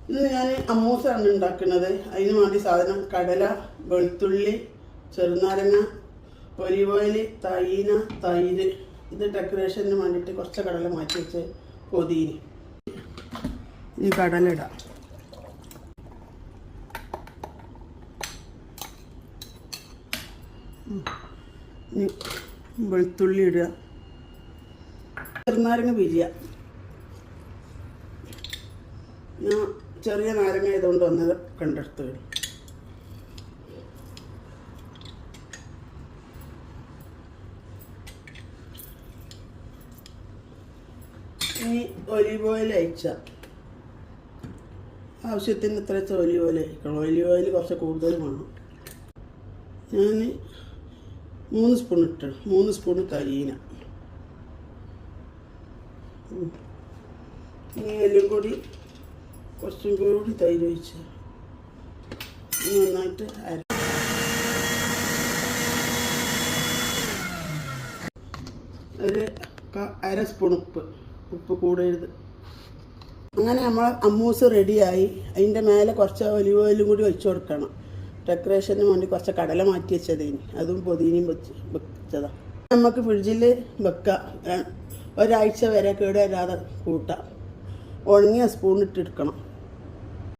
ഇന്ന് ഞാൻ അമ്മൂസാണ് ഉണ്ടാക്കുന്നത്. അതിന് വേണ്ടി സാധനം കടല, വെളുത്തുള്ളി, ചെറുനാരങ്ങ, ഒലിവ് ഓയിൽ, തൈര്. ഇത് ഡെക്കറേഷന് വേണ്ടിയിട്ട് കുറച്ച് കടല മാറ്റി വെച്ച് പൊതിന് ഈ കടല ഇടാം. വെളുത്തുള്ളി ഇടുക, ചെറുനാരങ്ങ പിരിയുക. ഞാൻ ചെറിയ നാരങ്ങ ആയതുകൊണ്ട് വന്നത് കണ്ടെടുത്ത് വരും. ഇനി ഒലിവ് ഓയിൽ അയച്ച ആവശ്യത്തിന് ഇത്ര ഒലിവ് ഓയിൽ അയക്കണം. ഒലിവ് ഓയിൽ കുറച്ച് കൂടുതൽ വേണം. ഞാൻ 3 സ്പൂൺ ഇട്ടു. 3 സ്പൂൺ തൈന. ഇനി എല്ലാം കൂടി കുറച്ചും കൂടി തൈര് ഒഴിച്ച് നന്നായിട്ട് ഒരു 1/2 സ്പൂൺ ഉപ്പ് കൂടരുത്. അങ്ങനെ നമ്മൾ അമ്മൂസ് റെഡിയായി. അതിൻ്റെ മേലെ കുറച്ച് ഒലിവ് ഓയിലും കൂടി ഒഴിച്ചു കൊടുക്കണം. ഡെക്കറേഷന് വേണ്ടി കുറച്ച് കടല മാറ്റി വെച്ചതിന് അതും പൊതിനയും വെച്ചതാണ്. നമുക്ക് ഫ്രിഡ്ജിൽ വെക്കാം. ഒരാഴ്ച വരെ കേട് വരാതെ കൂട്ടാം. ഉണങ്ങിയ സ്പൂൺ ഇട്ടെടുക്കണം.